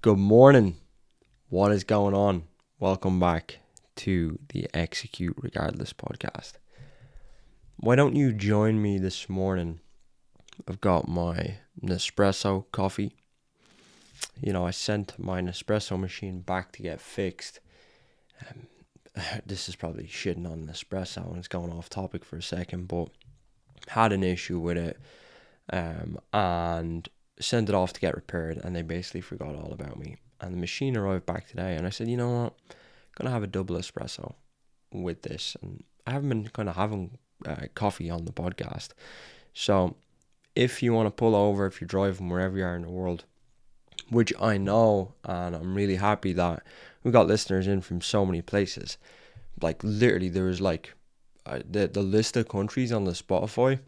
Good morning. What is going on? Welcome back to the Execute Regardless podcast. Why don't you join me this morning? I've got my Nespresso coffee. I sent my Nespresso machine back to get fixed. This is probably shitting on Nespresso and it's going off topic for a second, but had an issue with it and sent it off to get repaired, and they basically forgot all about me. And the machine arrived back today, and I said, you know what, I'm gonna have a double espresso with this. And I haven't been kind of having coffee on the podcast, so if you want to pull over, if you're driving wherever you are in the world, which I know, and I'm really happy that we got listeners in from so many places. Like literally, there was the list of countries on the Spotify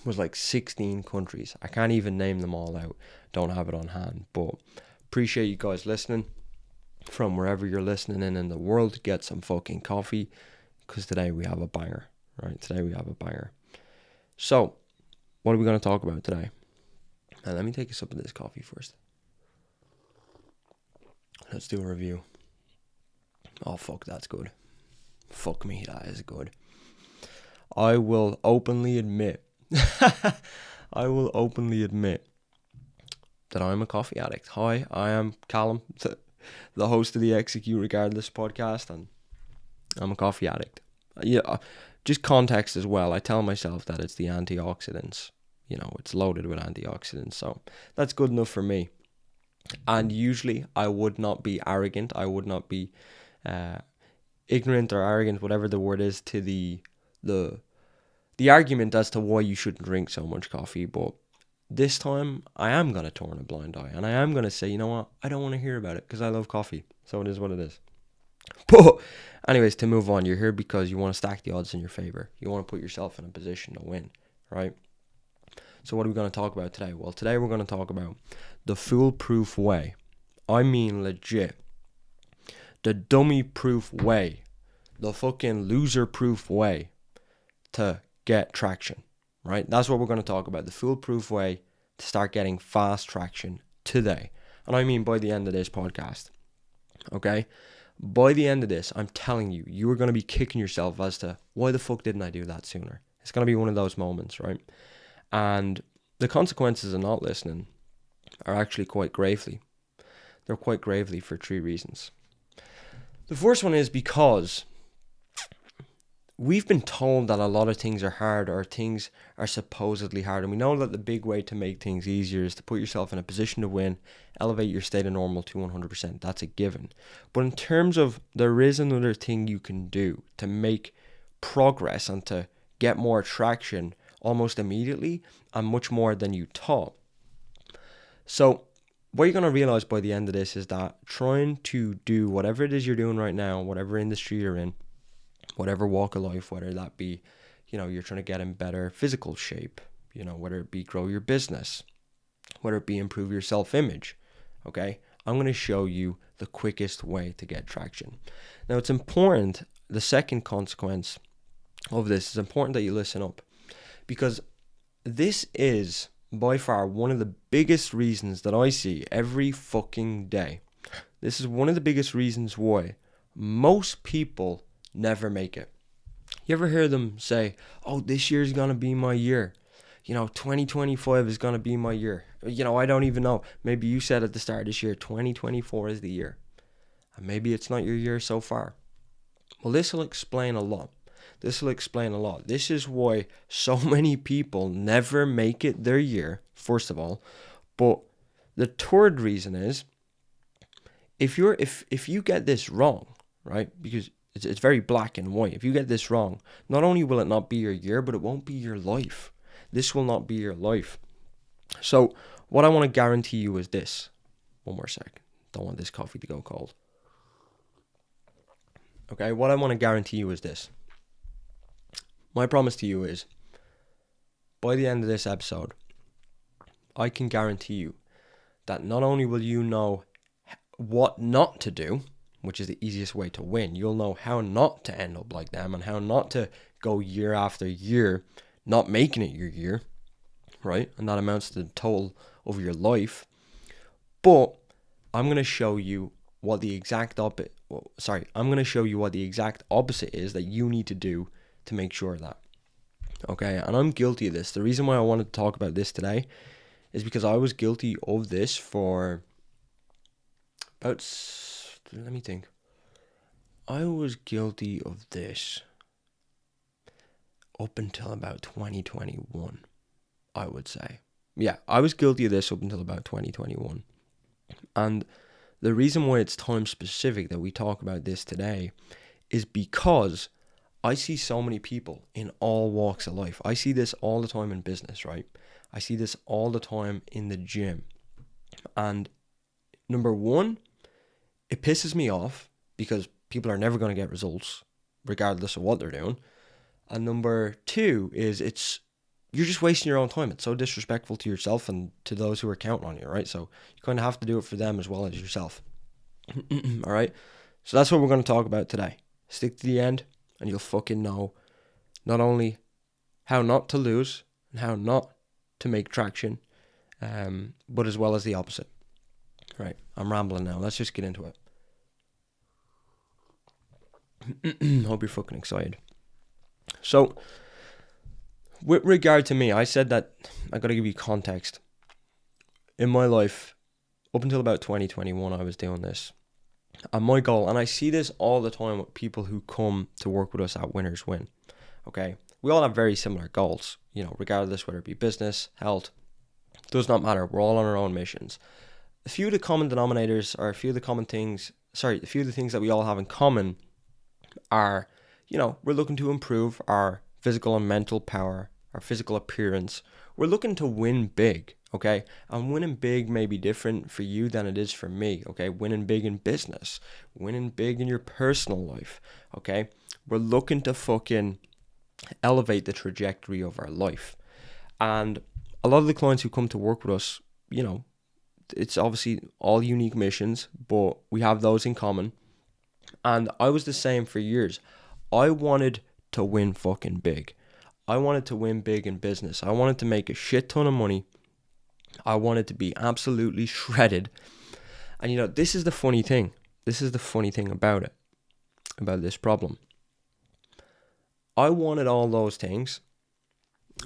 was like 16 countries. I can't even name them all out. Don't have it on hand. But appreciate you guys listening from wherever you're listening in the world. Get some fucking coffee, because today we have a banger. Right? Today we have a banger. So, what are we going to talk about today? Now, let me take a sip of this coffee first. Let's do a review. Oh, fuck, that's good. Fuck me, that is good. I will openly admit that I'm a coffee addict. Hi, I am Callum, the host of the Execute Regardless podcast, and I'm a coffee addict. Yeah, just context as well. I tell myself that it's the antioxidants. It's loaded with antioxidants, so that's good enough for me. And usually I would not be arrogant. I would not be ignorant or arrogant, whatever the word is, to the argument as to why you shouldn't drink so much coffee. But this time I am going to turn a blind eye, and I am going to say, you know what, I don't want to hear about it because I love coffee. So it is what it is. But anyways, to move on, you're here because you want to stack the odds in your favor. You want to put yourself in a position to win, right? So what are we going to talk about today? Well, today we're going to talk about the foolproof way. I mean legit. The dummy-proof way. The fucking loser-proof way to get traction, right? That's what we're going to talk about. The foolproof way to start getting fast traction today. And I mean by the end of this podcast, okay? By the end of this, I'm telling you, you are going to be kicking yourself as to, why the fuck didn't I do that sooner? It's going to be one of those moments, right? And the consequences of not listening are actually quite gravely. They're quite gravely for 3 reasons. The first one is because we've been told that a lot of things are hard, or things are supposedly hard. And we know that the big way to make things easier is to put yourself in a position to win, elevate your state of normal to 100%. That's a given. But in terms of, there is another thing you can do to make progress and to get more traction almost immediately, and much more than you thought. So what you're going to realize by the end of this is that trying to do whatever it is you're doing right now, whatever industry you're in, whatever walk of life, whether that be, you're trying to get in better physical shape, whether it be grow your business, whether it be improve your self-image, okay? I'm going to show you the quickest way to get traction. Now, it's important, the second consequence of this is important that you listen up, because this is by far one of the biggest reasons that I see every fucking day. This is one of the biggest reasons why most people never make it. You ever hear them say, oh, this year's going to be my year. 2025 is going to be my year. I don't even know. Maybe you said at the start of this year, 2024 is the year. And maybe it's not your year so far. Well, this will explain a lot. This is why so many people never make it their year, first of all. But the third reason is, if you get this wrong, right? Because it's very black and white. If you get this wrong, not only will it not be your year, but it won't be your life. This will not be your life. So what I want to guarantee you is this. One more sec. Don't want this coffee to go cold. Okay, what I want to guarantee you is this. My promise to you is, by the end of this episode, I can guarantee you that not only will you know what not to do, which is the easiest way to win, you'll know how not to end up like them and how not to go year after year not making it your year, right? And that amounts to the total of your life. But I'm going to show you what the exact I'm going to show you what the exact opposite is that you need to do to make sure of that. Okay, and I'm guilty of this. The reason why I wanted to talk about this today is because I was guilty of this for about, let me think. I was guilty of this up until about 2021, I would say. Yeah, I was guilty of this up until about 2021. And the reason why it's time specific that we talk about this today is because I see so many people in all walks of life. I see this all the time in business, right? I see this all the time in the gym. And number one, it pisses me off because people are never going to get results regardless of what they're doing. And number two is you're just wasting your own time. It's so disrespectful to yourself and to those who are counting on you, right? So you kind of have to do it for them as well as yourself. All right? So that's what we're going to talk about today. Stick to the end and you'll fucking know not only how not to lose and how not to make traction, but as well as the opposite. Right, I'm rambling now. Let's just get into it. Hope you're fucking excited. So, with regard to me, I said that I got to give you context. In my life, up until about 2021, I was doing this. And my goal, and I see this all the time with people who come to work with us at Winners Win. Okay, we all have very similar goals, regardless whether it be business, health, does not matter. We're all on our own missions. A few of the common denominators, or a few of the things that we all have in common are, we're looking to improve our physical and mental power, our physical appearance. We're looking to win big, okay? And winning big may be different for you than it is for me, okay? Winning big in business, winning big in your personal life, okay? We're looking to fucking elevate the trajectory of our life. And a lot of the clients who come to work with us, it's obviously all unique missions, but we have those in common. And I was the same for years. I wanted to win fucking big. I wanted to win big in business. I wanted to make a shit ton of money. I wanted to be absolutely shredded. And this is the funny thing. This is the funny thing about it, about this problem. I wanted all those things.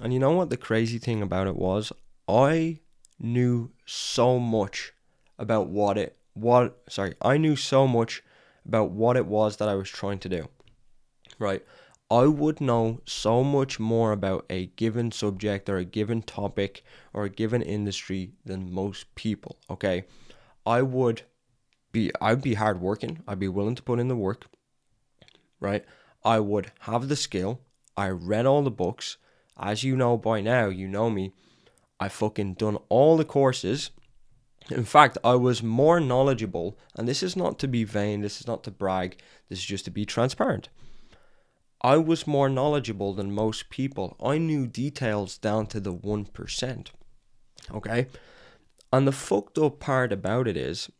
And you know what the crazy thing about it was? I knew so much about I knew so much about what it was that I was trying to do, right? I would know so much more about a given subject or a given topic or a given industry than most people, okay? I'd be hardworking. I'd be willing to put in the work, right? I would have the skill. I read all the books. As you know by now, you know me. I fucking done all the courses. In fact, I was more knowledgeable, and this is not to be vain, this is not to brag, this is just to be transparent. I was more knowledgeable than most people. I knew details down to the 1%. Okay? And the fucked up part about it is,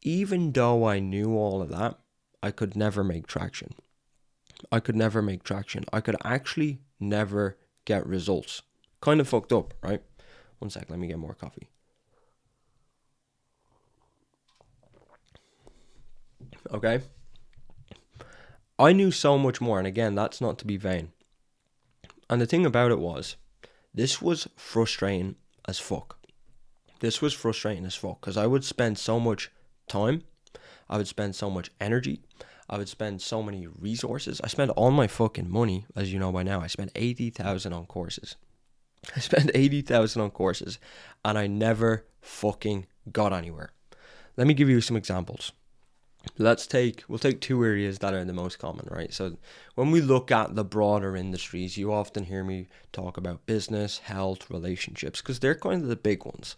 even though I knew all of that, I could never make traction. I could actually never get results. Kind of fucked up, right? One sec, let me get more coffee. Okay? I knew so much more, and again, that's not to be vain. And the thing about it was, this was frustrating as fuck. Because I would spend so much time, I would spend so much energy, I would spend so many resources. I spent all my fucking money, as you know by now. I spent $80,000 on courses. And I never fucking got anywhere. Let me give you some examples. We'll take two areas that are the most common, right? So when we look at the broader industries, you often hear me talk about business, health, relationships, because they're kind of the big ones.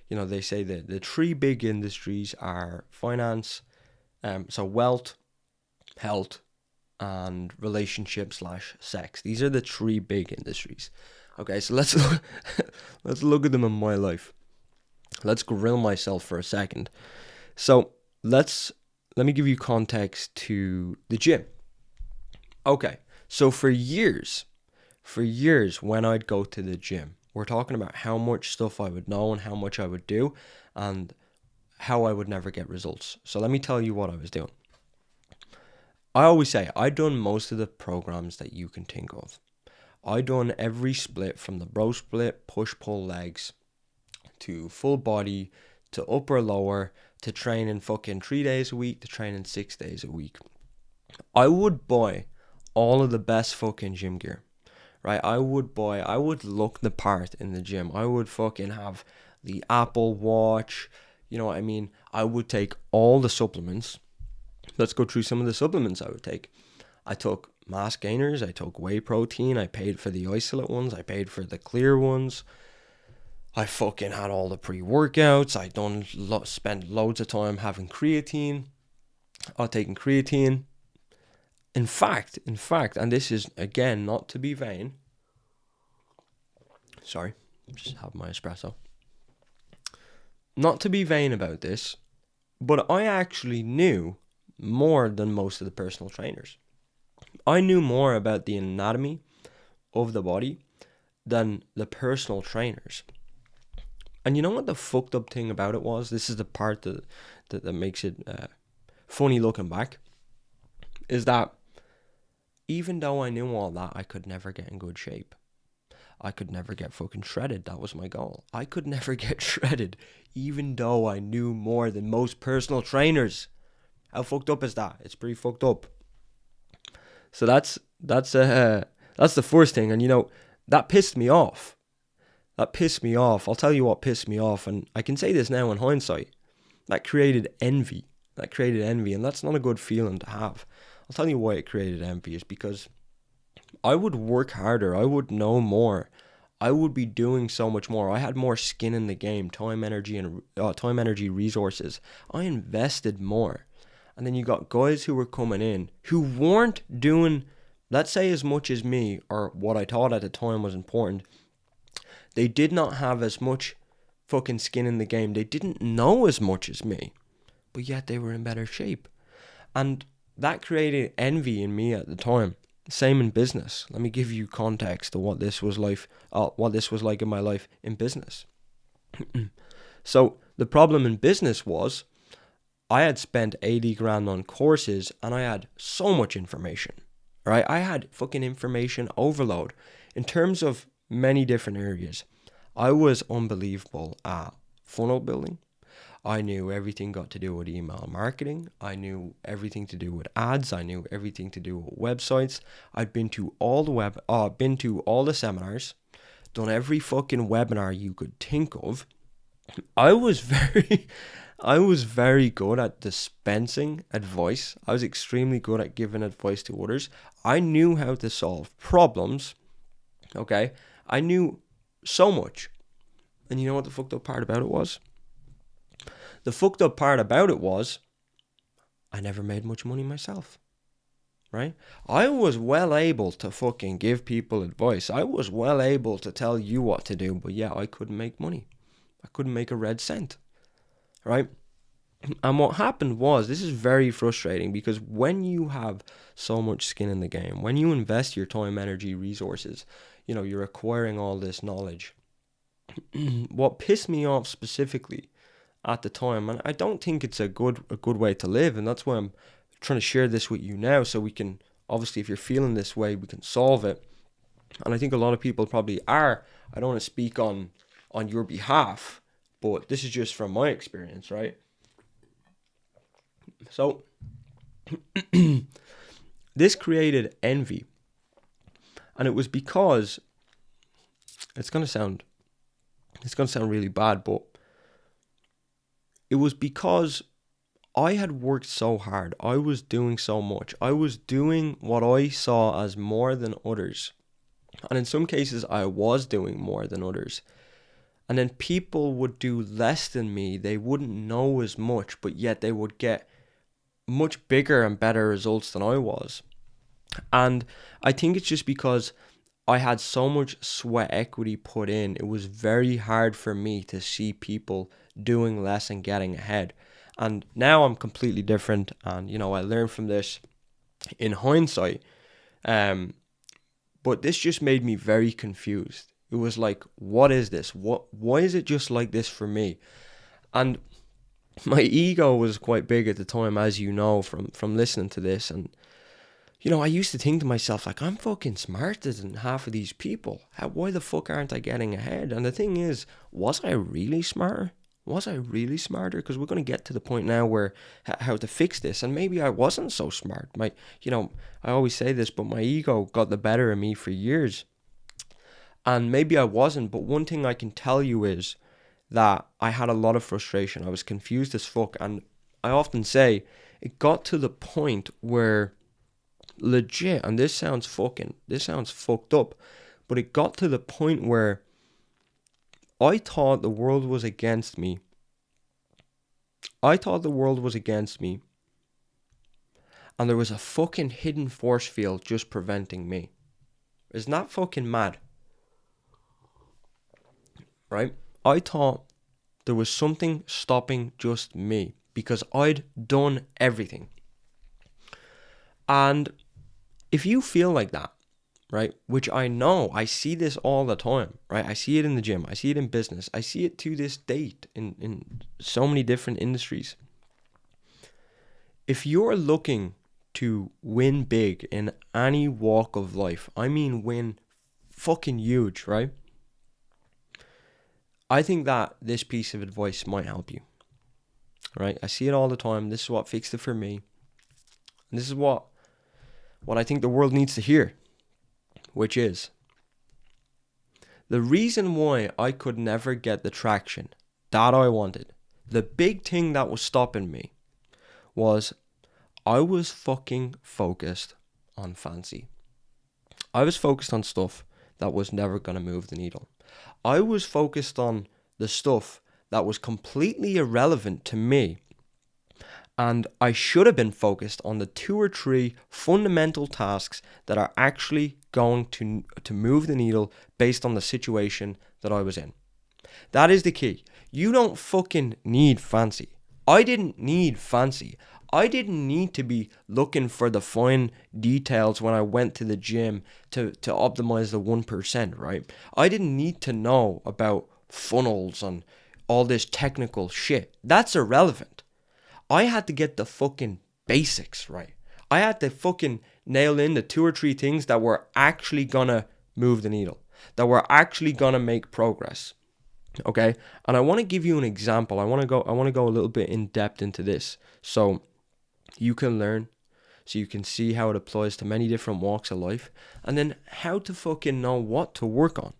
They say that the three big industries are finance, so wealth, health, and relationship/sex. These are the three big industries. Okay, so let's look at them in my life. Let's grill myself for a second. So let me give you context to the gym. Okay, so for years when I'd go to the gym, we're talking about how much stuff I would know and how much I would do and how I would never get results. So let me tell you what I was doing. I always say I done most of the programs that you can think of. I done every split from the bro split, push pull legs, to full body, to upper lower, to training fucking 3 days a week, to training 6 days a week. I would buy all of the best fucking gym gear, right? I would look the part in the gym. I would fucking have the Apple Watch, you know what I mean? I would take all the supplements. Let's go through some of the supplements I would take. I took mass gainers, I took whey protein, I paid for the isolate ones, I paid for the clear ones. I fucking had all the pre-workouts. I spent loads of time having creatine. I was taking creatine. In fact, and this is, again, not to be vain. Sorry, just have my espresso. Not to be vain about this, but I actually knew more than most of the personal trainers. I knew more about the anatomy of the body than the personal trainers. And you know what the fucked up thing about it was? This is the part that makes it funny looking back. Is that even though I knew all that, I could never get in good shape. I could never get fucking shredded. That was my goal. I could never get shredded, even though I knew more than most personal trainers. How fucked up is that? It's pretty fucked up. So that's the first thing. And you know, that pissed me off. I'll tell you what pissed me off, and I can say this now in hindsight. That created envy. And that's not a good feeling to have. I'll tell you why it created envy is because I would work harder. I would know more. I would be doing so much more. I had more skin in the game, time, energy, resources. I invested more. And then you got guys who were coming in who weren't doing, let's say, as much as me, or what I thought at the time was important. They did not have as much fucking skin in the game. They didn't know as much as me, but yet they were in better shape. And that created envy in me at the time. Same in business. Let me give you context to what this was like in my life in business. So the problem in business was I had spent 80 grand on courses and I had so much information, right? I had fucking information overload in terms of many different areas. I was unbelievable at funnel building. I knew everything got to do with email marketing. I knew everything to do with ads. I knew everything to do with websites. I'd been to all the seminars, done every fucking webinar you could think of. I was very good at dispensing advice. I was extremely good at giving advice to others. I knew how to solve problems. Okay? I knew so much. And you know what the fucked up part about it was? The fucked up part about it was I never made much money myself. Right? I was well able to fucking give people advice. I was well able to tell you what to do. But yeah, I couldn't make money. I couldn't make a red cent. Right? And what happened was, this is very frustrating because when you have so much skin in the game, when you invest your time, energy, resources, you know, you're acquiring all this knowledge. What pissed me off specifically at the time, and I don't think it's a good way to live, and that's why I'm trying to share this with you now, so we can, obviously, if you're feeling this way, we can solve it. And I think a lot of people probably are. I don't want to speak on your behalf, but this is just from my experience, right? So this created envy, and it was because it's gonna sound really bad, but it was because I had worked so hard. I was doing so much. I was doing what I saw as more than others, and in some cases I was doing more than others. And then people would do less than me. They wouldn't know as much, but yet they would get much bigger and better results than I was. And I think it's just because I had so much sweat equity put in. It was very hard for me to see people doing less and getting ahead. And now I'm completely different. And, you know, I learned from this in hindsight. But this just made me very confused. It was like, what is this? Why is it just like this for me? And my ego was quite big at the time, as you know, from listening to this. And, I used to think to myself, like, I'm fucking smarter than half of these people. Why the fuck aren't I getting ahead? And the thing is, was I really smarter? Was I really smarter? Because we're going to get to the point now where how to fix this. And maybe I wasn't so smart. I always say this, but my ego got the better of me for years. And maybe I wasn't, but one thing I can tell you is that I had a lot of frustration. I was confused as fuck. And I often say it got to the point where legit, and this sounds fucked up, but it got to the point where I thought the world was against me. And there was a fucking hidden force field just preventing me. Isn't that fucking mad? Right? I thought there was something stopping just me because I'd done everything. And if you feel like that, right, which I know, I see this all the time, right? I see it in the gym. I see it in business. I see it to this date in so many different industries. If you're looking to win big in any walk of life, I mean win fucking huge, right? I think that this piece of advice might help you, right? I see it all the time. This is what fixed it for me. And this is what I think the world needs to hear, which is the reason why I could never get the traction that I wanted, the big thing that was stopping me was I was fucking focused on fancy. I was focused on stuff that was never going to move the needle. I was focused on the stuff that was completely irrelevant to me. And I should have been focused on the 2 or 3 fundamental tasks that are actually going to move the needle based on the situation that I was in. That is the key. You don't fucking need fancy. I didn't need fancy. I didn't need to be looking for the fine details when I went to the gym to optimize the 1%, right? I didn't need to know about funnels and all this technical shit. That's irrelevant. I had to get the fucking basics right. I had to fucking nail in the 2 or 3 things that were actually gonna move the needle, that were actually gonna make progress. Okay? And I want to give you an example. I want to go a little bit in depth into this so you can learn, so you can see how it applies to many different walks of life, and then how to fucking know what to work on.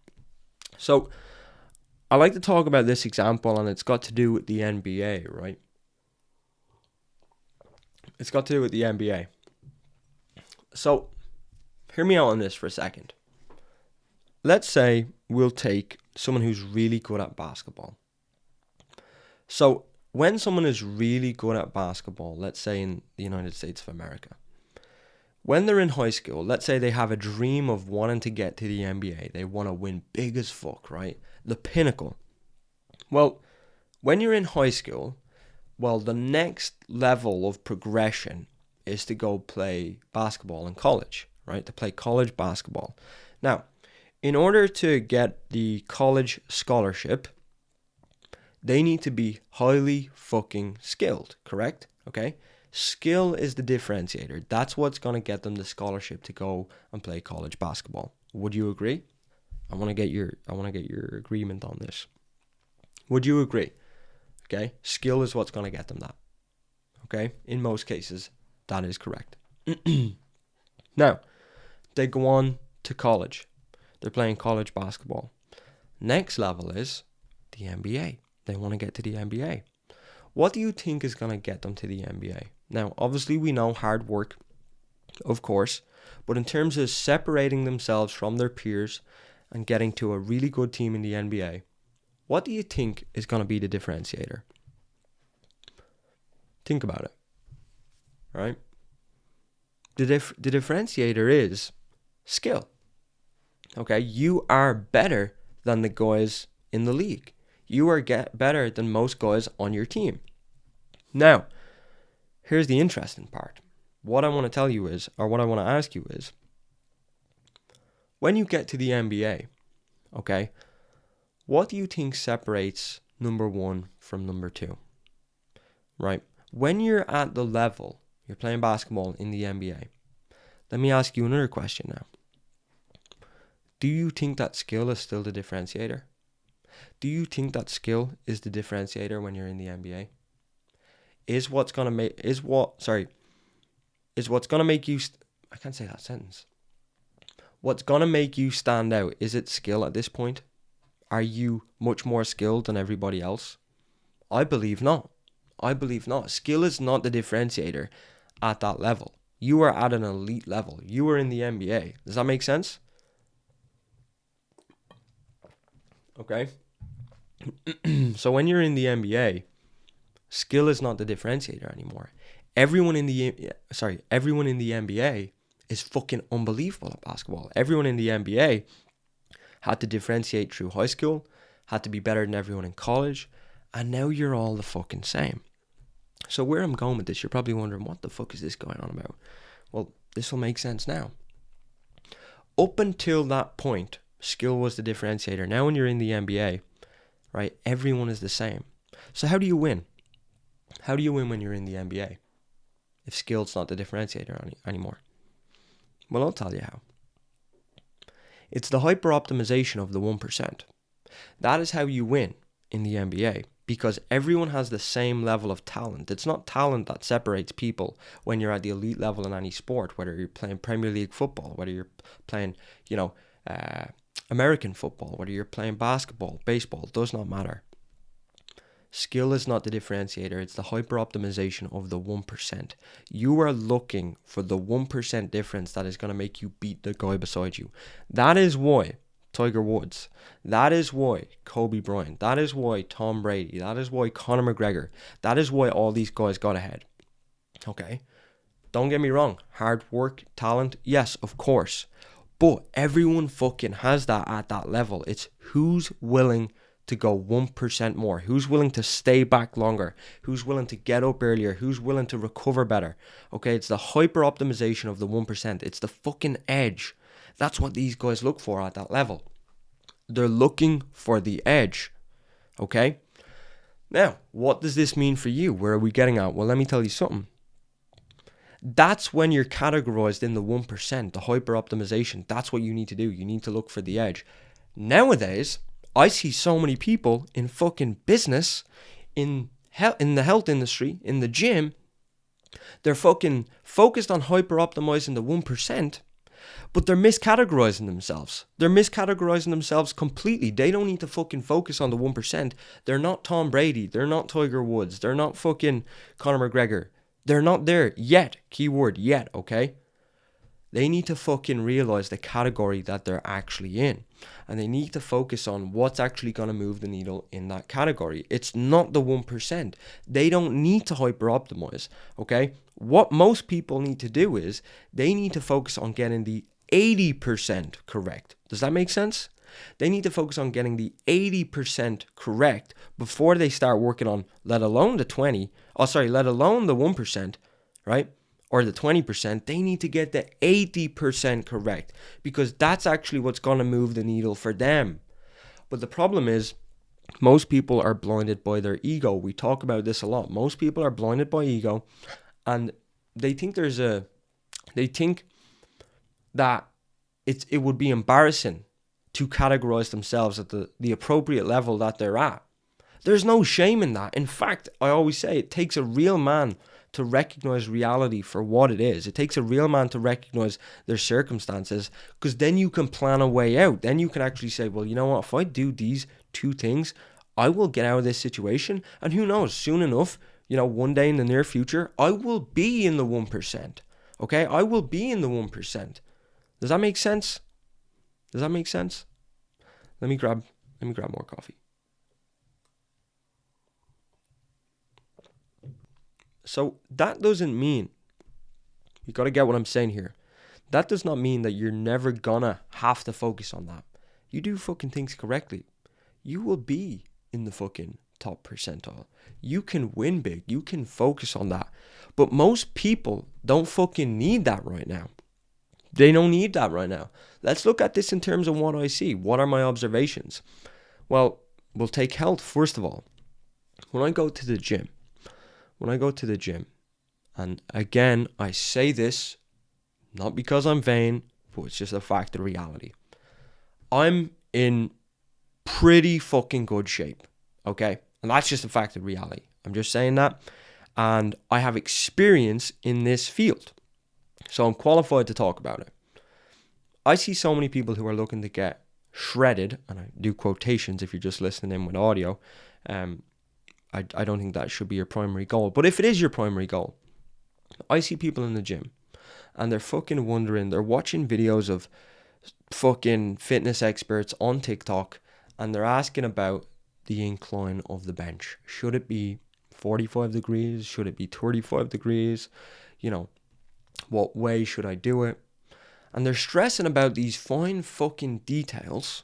So I like to talk about this example, and it's got to do with the NBA, right? It's got to do with the NBA. So hear me out on this for a second. Let's say we'll take someone who's really good at basketball. So when someone is really good at basketball, let's say in the United States of America, when they're in high school, let's say they have a dream of wanting to get to the NBA. They want to win big as fuck, right? The pinnacle. Well, when you're in high school, the next level of progression is to go play basketball in college, right? To play college basketball. Now, in order to get the college scholarship, they need to be highly fucking skilled, correct? Okay? Skill is the differentiator. That's what's going to get them the scholarship to go and play college basketball. Would you agree? I want to get your agreement on this. Would you agree? Okay? Skill is what's going to get them that. Okay? In most cases, that is correct. Now, they go on to college. They're playing college basketball. Next level is the NBA. They want to get to the NBA. What do you think is going to get them to the NBA? Now, obviously, we know hard work, of course, but in terms of separating themselves from their peers and getting to a really good team in the NBA, what do you think is going to be the differentiator? Think about it, right? The differentiator is skill. Okay, you are better than the guys in the league. You are better than most guys on your team. Now, here's the interesting part. What I want to tell you is, or what I want to ask you is, when you get to the NBA, okay, what do you think separates number 1 from number 2? right? When you're at the level, you're playing basketball in the NBA. Let me ask you another question now. Do you think that skill is still the differentiator? Do you think that skill is the differentiator when you're in the NBA? Is what's gonna make you? I can't say that sentence. What's gonna make you stand out? Is it skill at this point? Are you much more skilled than everybody else? I believe not. Skill is not the differentiator at that level. You are at an elite level. You are in the NBA. Does that make sense? Okay. So when you're in the NBA, skill is not the differentiator anymore. Everyone in the NBA is fucking unbelievable at basketball. Everyone in the NBA had to differentiate through high school, had to be better than everyone in college, and now you're all the fucking same. So where I'm going with this, you're probably wondering, what the fuck is this going on about? Well, this will make sense now. Up until that point, skill was the differentiator. Now when you're in the NBA, right, everyone is the same. So how do you win? How do you win when you're in the NBA? If skill's not the differentiator anymore? Well, I'll tell you how. It's the hyper-optimization of the 1%. That is how you win in the NBA, because everyone has the same level of talent. It's not talent that separates people when you're at the elite level in any sport, whether you're playing Premier League football, whether you're playing, American football, whether you're playing basketball, baseball, it does not matter. Skill is not the differentiator. It's the hyper-optimization of the 1%. You are looking for the 1% difference that is going to make you beat the guy beside you. That is why Tiger Woods, that is why Kobe Bryant, that is why Tom Brady, that is why Conor McGregor, that is why all these guys got ahead. Okay? Don't get me wrong. Hard work, talent, yes, of course. But everyone fucking has that at that level. It's who's willing to go 1% more, who's willing to stay back longer, who's willing to get up earlier, who's willing to recover better. Okay, it's the hyper optimization of the 1%. It's the fucking edge. That's what these guys look for at that level. They're looking for the edge. Okay, now what does this mean for you? Where are we getting at? Well, let me tell you something. That's when you're categorized in the 1%, the hyper optimization. That's what you need to do. You need to look for the edge. Nowadays, I see so many people in fucking business, in the health industry, in the gym. They're fucking focused on hyper optimizing the 1%, but they're miscategorizing themselves. They're miscategorizing themselves completely. They don't need to fucking focus on the 1%. They're not Tom Brady. They're not Tiger Woods. They're not fucking Conor McGregor. They're not there yet. Keyword yet, okay? They need to fucking realize the category that they're actually in. And they need to focus on what's actually going to move the needle in that category. It's not the 1%. They don't need to hyper optimize, okay? What most people need to do is they need to focus on getting the 80% correct. Does that make sense? They need to focus on getting the 80% correct before they start working on, let alone the 1%, right? Or the 20%, they need to get the 80% correct, because that's actually what's going to move the needle for them. But the problem is, most people are blinded by their ego. We talk about this a lot. Most people are blinded by ego, and they think that it would be embarrassing to categorize themselves at the appropriate level that they're at. There's no shame in that. In fact, I always say it takes a real man to recognize reality for what it is. It takes a real man to recognize their circumstances, because then you can plan a way out. Then you can actually say, well, you know what? If I do these two things, I will get out of this situation. And who knows, soon enough, one day in the near future, I will be in the 1%. Okay? I will be in the 1%. Does that make sense? Let me grab more coffee. So that doesn't mean, you got to get what I'm saying here. That does not mean that you're never gonna have to focus on that. You do fucking things correctly, you will be in the fucking top percentile. You can win big. You can focus on that. But most people don't fucking need that right now. They don't need that right now. Let's look at this in terms of what I see. What are my observations? Well, we'll take health first of all. When I go to the gym, when I go to the gym, and again, I say this not because I'm vain, but it's just a fact of reality. I'm in pretty fucking good shape, okay? And that's just a fact of reality. I'm just saying that. And I have experience in this field. So I'm qualified to talk about it. I see so many people who are looking to get shredded, and I do quotations if you're just listening in with audio. I don't think that should be your primary goal. But if it is your primary goal, I see people in the gym and they're fucking wondering, they're watching videos of fucking fitness experts on TikTok and they're asking about the incline of the bench. Should it be 45 degrees? Should it be 35 degrees? You know, what way should I do it? And they're stressing about these fine fucking details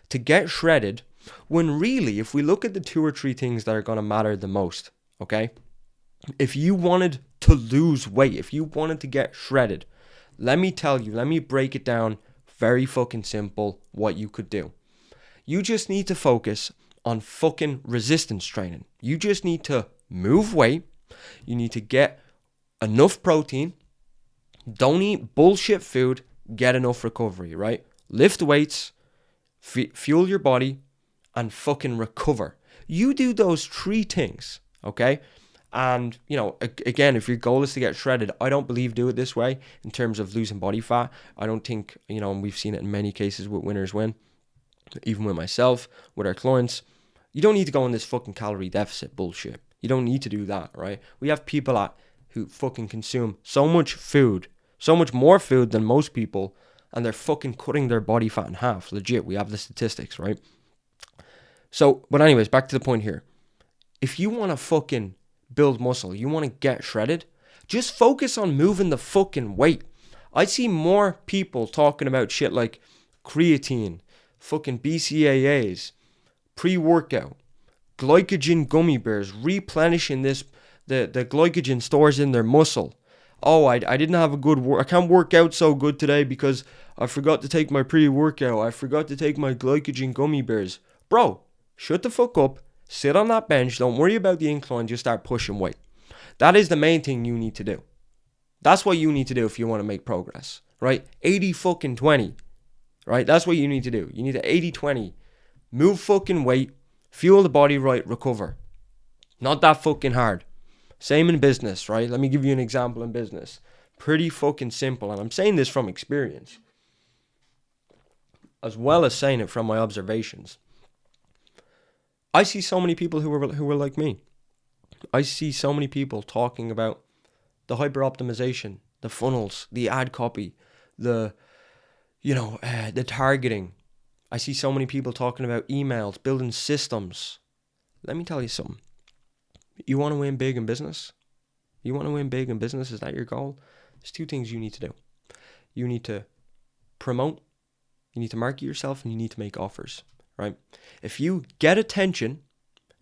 to get shredded, when really, if we look at the 2 or 3 things that are going to matter the most, okay? If you wanted to lose weight, if you wanted to get shredded, let me tell you, let me break it down very fucking simple what you could do. You just need to focus on fucking resistance training. You just need to move weight. You need to get enough protein. Don't eat bullshit food. Get enough recovery, right? Lift weights, fuel your body, and fucking recover. You do those 3 things, okay? And, you know, again, if your goal is to get shredded, I don't believe do it this way in terms of losing body fat. I don't think, you know, and we've seen it in many cases with winners win, even with myself, with our clients. You don't need to go on this fucking calorie deficit bullshit. You don't need to do that, right? We have people who fucking consume so much food, so much more food than most people, and they're fucking cutting their body fat in half. Legit, we have the statistics, right? So, but anyways, back to the point here. If you want to fucking build muscle, you want to get shredded, just focus on moving the fucking weight. I see more people talking about shit like creatine, fucking BCAAs, pre-workout, glycogen gummy bears, replenishing the glycogen stores in their muscle. Oh, I didn't have a good work. I can't work out so good today because I forgot to take my pre-workout. I forgot to take my glycogen gummy bears. Bro, shut the fuck up. Sit on that bench. Don't worry about the incline. Just start pushing weight. That is the main thing you need to do. That's what you need to do if you want to make progress, right? 80-20, right? That's what you need to do. You need to 80-20. Move fucking weight. Fuel the body right. Recover. Not that fucking hard. Same in business, right? Let me give you an example in business. Pretty fucking simple. And I'm saying this from experience, as well as saying it from my observations. I see so many people who are like me. I see so many people talking about the hyper optimization, the funnels, the ad copy, the targeting. I see so many people talking about emails, building systems. Let me tell you something. You want to win big in business? You want to win big in business? Is that your goal? There's 2 things you need to do. You need to promote, you need to market yourself, and you need to make offers, right? If you get attention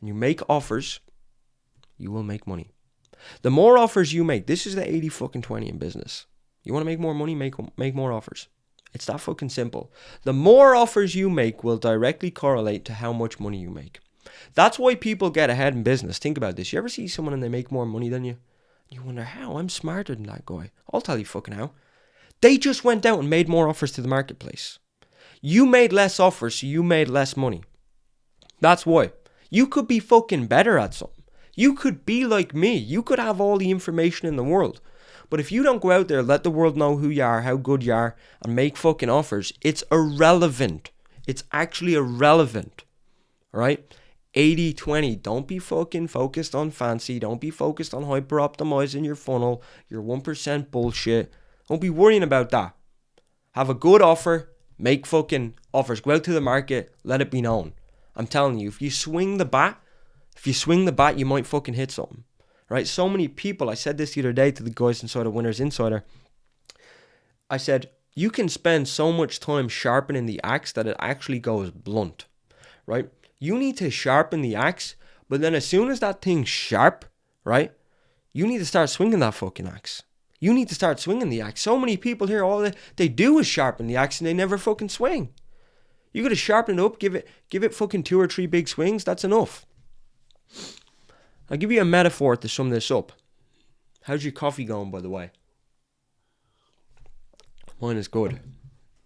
and you make offers, you will make money. The more offers you make, this is the 80-20 in business. You want to make more money, make more offers. It's that fucking simple. The more offers you make will directly correlate to how much money you make. That's why people get ahead in business. Think about this. You ever see someone and they make more money than you? You wonder how? I'm smarter than that guy. I'll tell you fucking how. They just went out and made more offers to the marketplace. You made less offers, so you made less money. That's why. You could be fucking better at something. You could be like me. You could have all the information in the world. But if you don't go out there, let the world know who you are, how good you are, and make fucking offers, it's irrelevant. It's actually irrelevant. Right? 80-20. Don't be fucking focused on fancy. Don't be focused on hyper optimizing your funnel, your 1% bullshit. Don't be worrying about that. Have a good offer. Make fucking offers. Go out to the market. Let it be known. I'm telling you, if you swing the bat, you might fucking hit something. Right? So many people, I said this the other day to the guys inside of Winners Insider. I said, you can spend so much time sharpening the axe that it actually goes blunt. Right? You need to sharpen the axe, but then as soon as that thing's sharp, right, you need to start swinging that fucking axe. You need to start swinging the axe. So many people here, all they do is sharpen the axe and they never fucking swing. You got to sharpen it up, give it fucking 2 or 3 big swings. That's enough. I'll give you a metaphor to sum this up. How's your coffee going, by the way? Mine is good.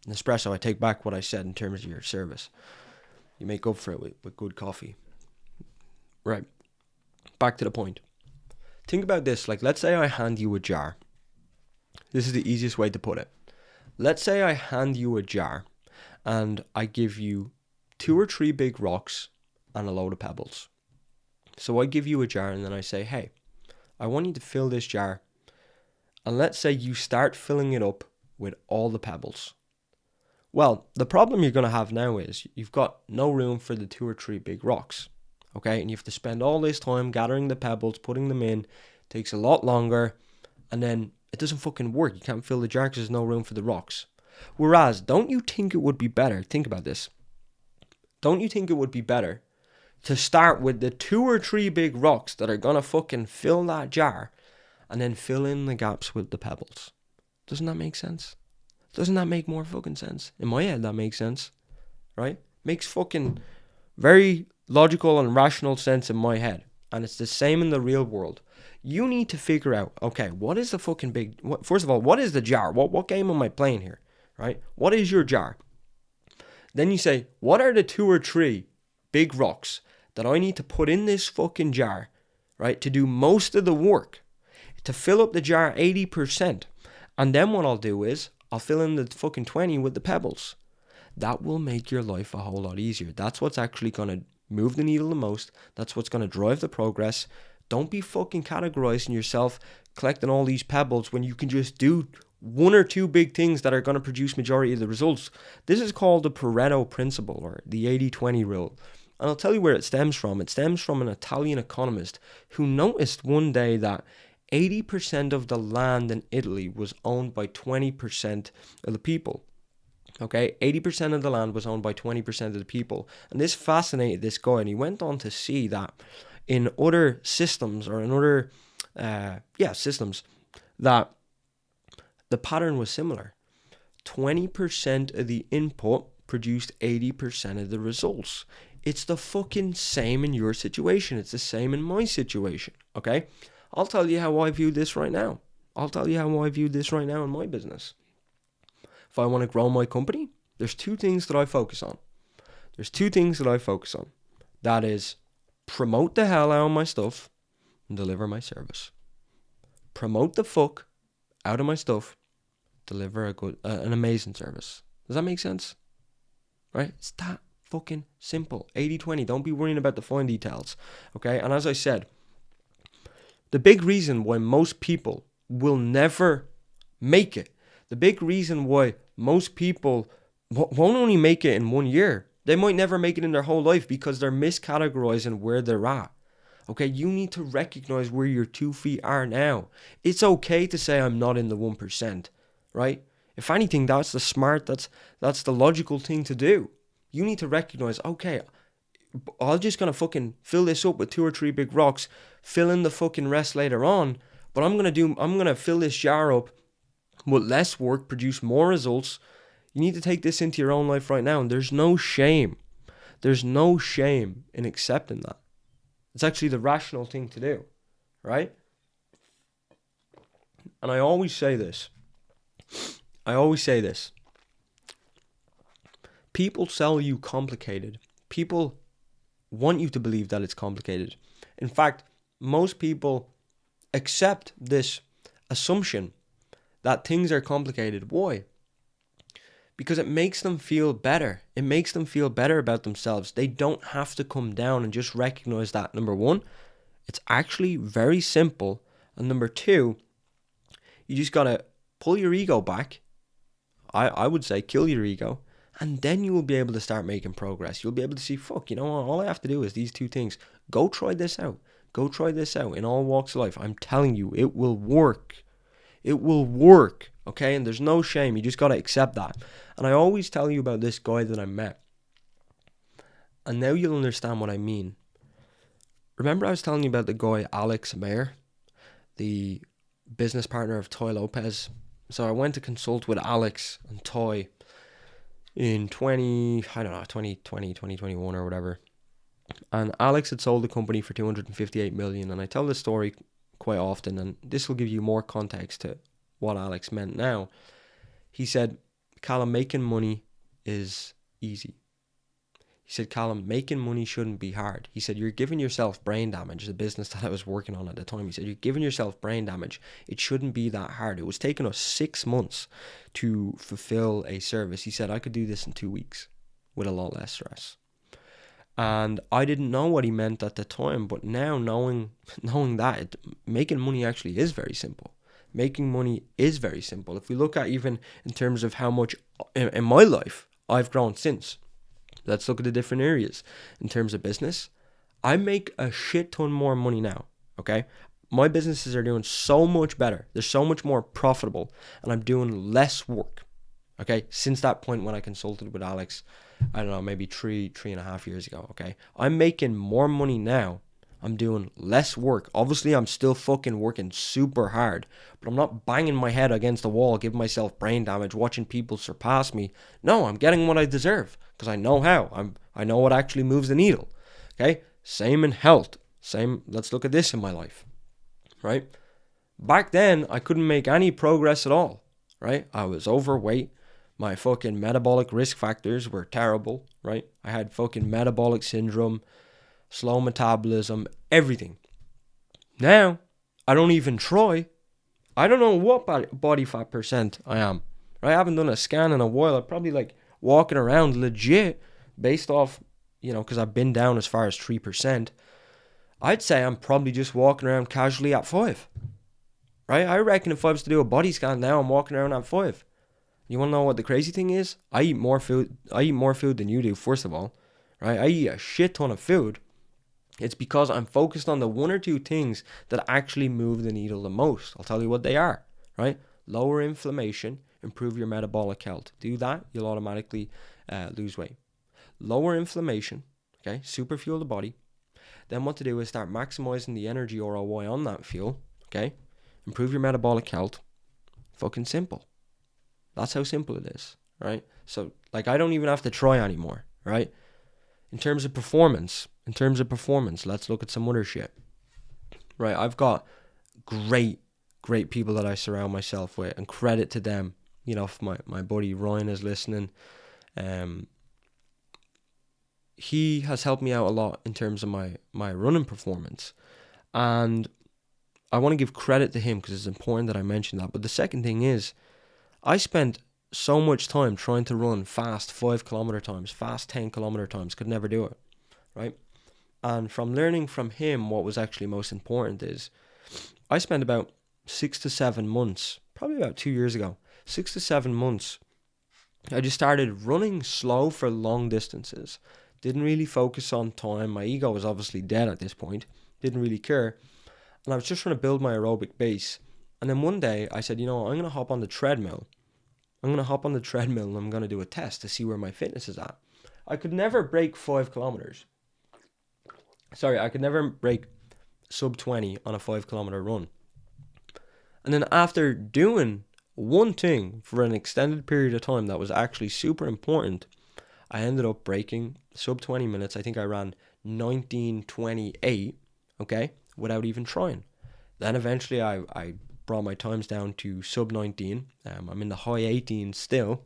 Nespresso, I take back what I said in terms of your service. You make up for it with good coffee. Right. Back to the point. Think about this. Like, let's say I hand you a jar. This is the easiest way to put it. Let's say I hand you a jar and I give you 2 or 3 big rocks and a load of pebbles. So I give you a jar and then I say, hey, I want you to fill this jar. And let's say you start filling it up with all the pebbles. Well, the problem you're going to have now is you've got no room for the 2 or 3 big rocks. Okay, and you have to spend all this time gathering the pebbles, putting them in. It takes a lot longer, and then it doesn't fucking work. You can't fill the jar because there's no room for the rocks. Whereas, don't you think it would be better? Think about this. Don't you think it would be better to start with the 2 or 3 big rocks that are gonna fucking fill that jar, and then fill in the gaps with the pebbles? Doesn't that make sense? Doesn't that make more fucking sense? In my head, that makes sense, right? Makes fucking very logical and rational sense in my head. And it's the same in the real world. You need to figure out, okay, what is the fucking big... First of all, what is the jar? What game am I playing here, right? What is your jar? Then you say, what are the 2 or 3 big rocks that I need to put in this fucking jar, right, to do most of the work, to fill up the jar 80%. And then what I'll do is, I'll fill in the fucking 20 with the pebbles. That will make your life a whole lot easier. That's what's actually going to move the needle the most. That's what's going to drive the progress. Don't be fucking categorizing yourself, collecting all these pebbles when you can just do 1 or 2 big things that are going to produce majority of the results. This is called the Pareto principle, or the 80-20 rule. And I'll tell you where it stems from. It stems from an Italian economist who noticed one day that 80% of the land in Italy was owned by 20% of the people. Okay, 80% of the land was owned by 20% of the people. And this fascinated this guy, and he went on to see that in other systems, or in other systems, that the pattern was similar. 20% of the input produced 80% of the results. It's the fucking same in your situation. It's the same in my situation, okay? I'll tell you how I view this right now. I'll tell you how I view this right now in my business. If I want to grow my company, there's 2 things that I focus on. That is, promote the hell out of my stuff and deliver my service. Promote the fuck out of my stuff, deliver an amazing service. Does that make sense? Right? It's that fucking simple. 80-20. Don't be worrying about the fine details. Okay? And as I said, the big reason why most people will never make it, the big reason why most people won't only make it in 1 year, they might never make it in their whole life, because they're miscategorizing where they're at. Okay, you need to recognize where your 2 feet are now. It's okay to say I'm not in the 1%, right? If anything, that's the logical thing to do. You need to recognize, okay, I'm just gonna fucking fill this up with 2 or 3 big rocks, fill in the fucking rest later on, but I'm gonna fill this jar up with less work, produce more results. You need to take this into your own life right now, and there's no shame. There's no shame in accepting that. It's actually the rational thing to do, right? And I always say this. People sell you complicated. People want you to believe that it's complicated. In fact, most people accept this assumption that things are complicated. Why? Because it makes them feel better. It makes them feel better about themselves. They don't have to come down and just recognize that, number 1, it's actually very simple. And number 2, you just got to pull your ego back. I would say kill your ego. And then you will be able to start making progress. You'll be able to see, fuck, you know what? All I have to do is these 2 things. Go try this out. Go try this out in all walks of life. I'm telling you, it will work. It will work, okay? And there's no shame. You just got to accept that. And I always tell you about this guy that I met. And now you'll understand what I mean. Remember I was telling you about the guy Alex Mayer, the business partner of Toy Lopez? So I went to consult with Alex and Toy in 2020, 2021 or whatever. And Alex had sold the company for 258 million. And I tell this story quite often, and this will give you more context to what Alex meant now. He said, Callum, making money is easy. He said, Callum, making money shouldn't be hard. He said, you're giving yourself brain damage, the business that I was working on at the time. He said, you're giving yourself brain damage. It shouldn't be that hard. It was taking us 6 months to fulfill a service. He said, I could do this in 2 weeks with a lot less stress. And I didn't know what he meant at the time, but now knowing that, making money actually is very simple. Making money is very simple. If we look at even in terms of how much in my life I've grown since, let's look at the different areas. In terms of business, I make a shit ton more money now, okay? My businesses are doing so much better. They're so much more profitable, and I'm doing less work, okay? Since that point when I consulted with Alex, I don't know, maybe three and a half years ago, okay? I'm making more money now. I'm doing less work. Obviously, I'm still fucking working super hard, but I'm not banging my head against the wall, giving myself brain damage, watching people surpass me. No, I'm getting what I deserve because I know how. I know what actually moves the needle, okay? Same in health. Let's look at this in my life, right? Back then, I couldn't make any progress at all, right? I was overweight. My fucking metabolic risk factors were terrible, right? I had fucking metabolic syndrome, slow metabolism, everything. Now, I don't even try. I don't know what body fat percent I am. Right? I haven't done a scan in a while. I'm probably like walking around legit based off, because I've been down as far as 3%. I'd say I'm probably just walking around casually at 5. Right? I reckon if I was to do a body scan now, I'm walking around at 5. You want to know what the crazy thing is? I eat more food than you do, first of all. Right? I eat a shit ton of food. It's because I'm focused on the one or two things that actually move the needle the most. I'll tell you what they are, right? Lower inflammation, improve your metabolic health. Do that, you'll automatically lose weight. Lower inflammation, okay? Super fuel the body. Then what to do is start maximizing the energy ROI on that fuel, okay? Improve your metabolic health. Fucking simple. That's how simple it is, right? So, I don't even have to try anymore, right? In terms of performance, let's look at some other shit. Right, I've got great people that I surround myself with, and credit to them. If my buddy Ryan is listening, he has helped me out a lot in terms of my running performance. And I want to give credit to him because it's important that I mention that. But the second thing is, I spent so much time trying to run fast 5 kilometer times, fast 10 kilometer times, could never do it, right? And from learning from him, what was actually most important is I spent about 6 to 7 months, probably about 2 years ago, 6 to 7 months. I just started running slow for long distances. Didn't really focus on time. My ego was obviously dead at this point. Didn't really care. And I was just trying to build my aerobic base. And then one day I said, I'm going to hop on the treadmill. And I'm going to do a test to see where my fitness is at. I could never break 5 kilometers. I could never break sub 20 on a 5 kilometer run. And then after doing one thing for an extended period of time that was actually super important, I ended up breaking sub 20 minutes. I think I ran 19:28, okay, without even trying. Then eventually I brought my times down to sub 19. I'm in the high 18s still,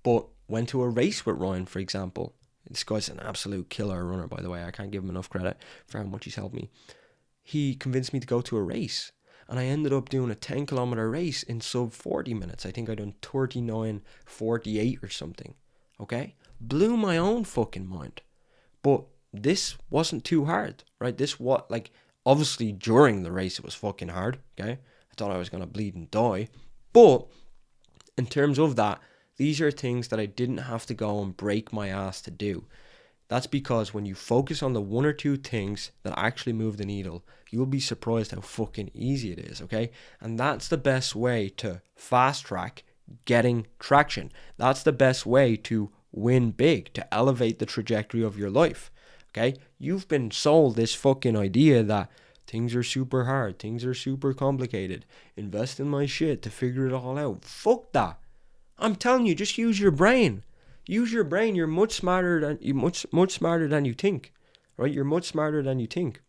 but went to a race with Ryan, for example. This guy's an absolute killer runner, by the way. I can't give him enough credit for how much he's helped me. He convinced me to go to a race, and I ended up doing a 10 kilometer race in sub 40 minutes. I think I done 39:48 or something, okay? Blew my own fucking mind. But this wasn't too hard, right? Obviously, during the race, it was fucking hard, okay? I thought I was going to bleed and die. But in terms of that, these are things that I didn't have to go and break my ass to do. That's because when you focus on the one or two things that actually move the needle, you'll be surprised how fucking easy it is, okay? And that's the best way to fast track getting traction. That's the best way to win big, to elevate the trajectory of your life. Okay, you've been sold this fucking idea that things are super hard, things are super complicated. Invest in my shit to figure it all out. Fuck that. I'm telling you, just use your brain. Use your brain. You're much smarter than you think. right? You're much smarter than you think.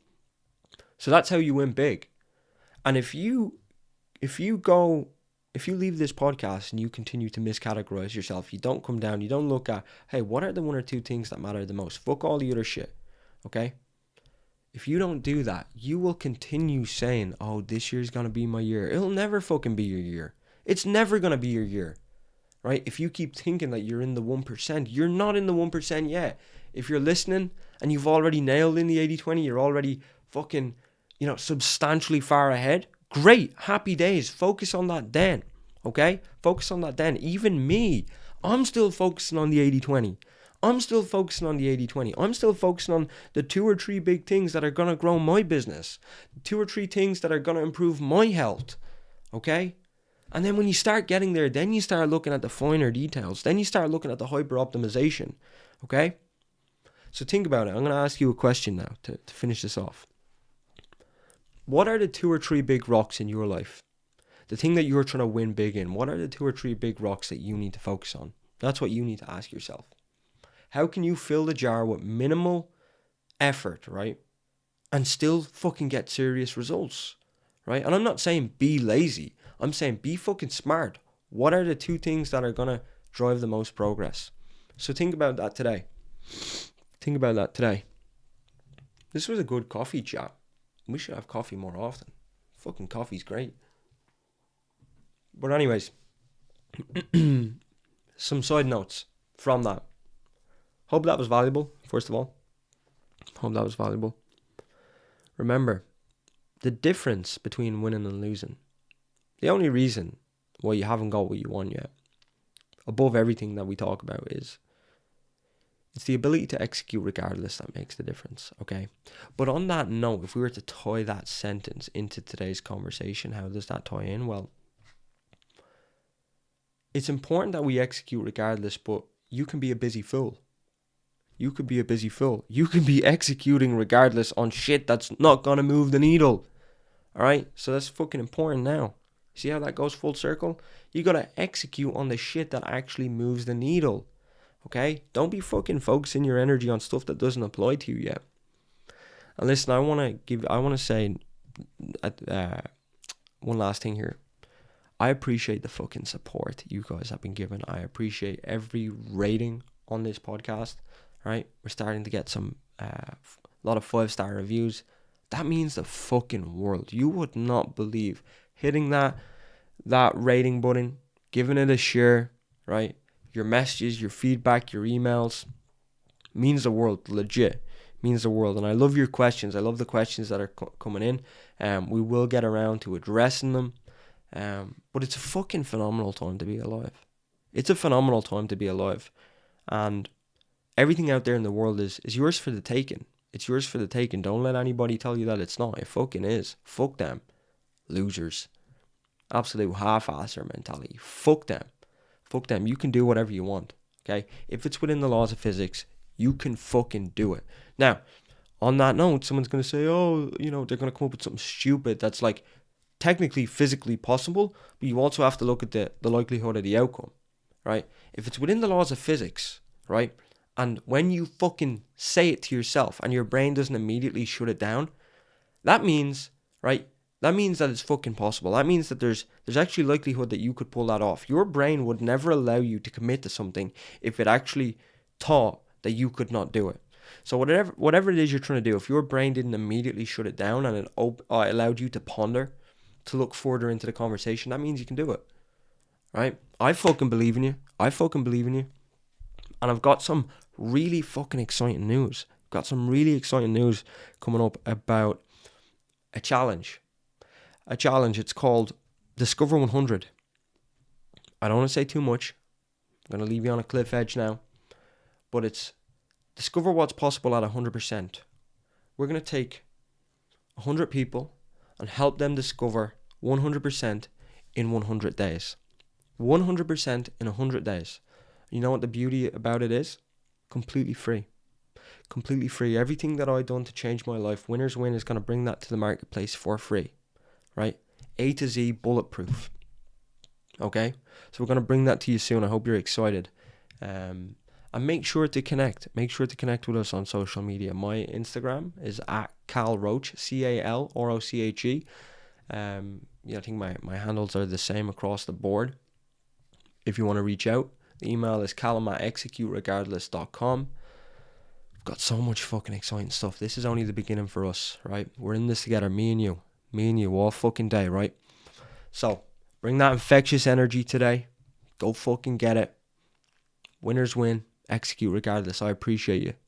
So that's how you win big. And if you leave this podcast and you continue to miscategorize yourself, you don't come down, you don't look at, hey, what are the one or two things that matter the most? Fuck all the other shit, okay? If you don't do that, you will continue saying, oh, this year's going to be my year. It'll never fucking be your year. It's never going to be your year, right? If you keep thinking that you're in the 1%, you're not in the 1% yet. If you're listening and you've already nailed in the 80-20, you're already fucking, substantially far ahead, great, happy days. Focus on that then, okay? Focus on that then. Even me, I'm still focusing on the 80-20. I'm still focusing on the 80-20. I'm still focusing on the 2 or 3 big things that are going to grow my business. 2 or 3 things that are going to improve my health, okay? And then when you start getting there, then you start looking at the finer details. Then you start looking at the hyper-optimization, okay? So think about it. I'm going to ask you a question now to finish this off. What are the 2 or 3 big rocks in your life? The thing that you're trying to win big in. What are the 2 or 3 big rocks that you need to focus on? That's what you need to ask yourself. How can you fill the jar with minimal effort, right? And still fucking get serious results, right? And I'm not saying be lazy. I'm saying be fucking smart. What are the 2 things that are going to drive the most progress? So think about that today. This was a good coffee chat. We should have coffee more often. Fucking coffee's great. But anyways, some side notes from that. Hope that was valuable, first of all. Remember, the difference between winning and losing, the only reason why you haven't got what you want yet, above everything that we talk about, is it's the ability to execute regardless that makes the difference, okay? But on that note, if we were to tie that sentence into today's conversation, how does that tie in? Well, it's important that we execute regardless, but you can be a busy fool. You could be a busy fool. You could be executing regardless on shit that's not going to move the needle. Alright? So that's fucking important now. See how that goes full circle? You got to execute on the shit that actually moves the needle. Okay? Don't be fucking focusing your energy on stuff that doesn't apply to you yet. And listen, I want to say one last thing here. I appreciate the fucking support you guys have been giving. I appreciate every rating on this podcast. Right, we're starting to get some a lot of 5-star reviews. That means the fucking world. You would not believe hitting that rating button, giving it a share, right? Your messages, your feedback, your emails means the world. Legit means the world. And I love your questions. I love the questions that are coming in. We will get around to addressing them. But it's a fucking phenomenal time to be alive. It's a phenomenal time to be alive, and everything out there in the world is yours for the taking. It's yours for the taking. Don't let anybody tell you that it's not. It fucking is. Fuck them. Losers. Absolute half-asser mentality. Fuck them. Fuck them. You can do whatever you want. Okay? If it's within the laws of physics, you can fucking do it. Now, on that note, someone's going to say, oh, they're going to come up with something stupid that's like technically physically possible, but you also have to look at the likelihood of the outcome. Right? If it's within the laws of physics, right? And when you fucking say it to yourself and your brain doesn't immediately shut it down, that means, right? That means that it's fucking possible. That means that there's actually likelihood that you could pull that off. Your brain would never allow you to commit to something if it actually thought that you could not do it. So whatever it is you're trying to do, if your brain didn't immediately shut it down and it allowed you to ponder, to look further into the conversation, that means you can do it. Right? I fucking believe in you. And I've got some really fucking exciting news. Coming up about a challenge. It's called Discover 100. I don't want to say too much. I'm going to leave you on a cliff edge now. But it's discover what's possible at 100%. We're going to take 100 people and help them discover 100% in 100 days. 100% in 100 days. You know what the beauty about it is? Completely free. Everything that I've done to change my life, Winners Win is going to bring that to the marketplace for free. Right? A to Z, bulletproof. Okay? So we're going to bring that to you soon. I hope you're excited. And And make sure to connect. Make sure to connect with us on social media. My Instagram is at Cal Roche, CalRoche. I think my handles are the same across the board. If you want to reach out, the email is callum@executeregardless.com. We've got so much fucking exciting stuff. This is only the beginning for us, right? We're in this together, me and you all fucking day, right? So bring that infectious energy today. Go fucking get it. Winners win. Execute regardless. I appreciate you.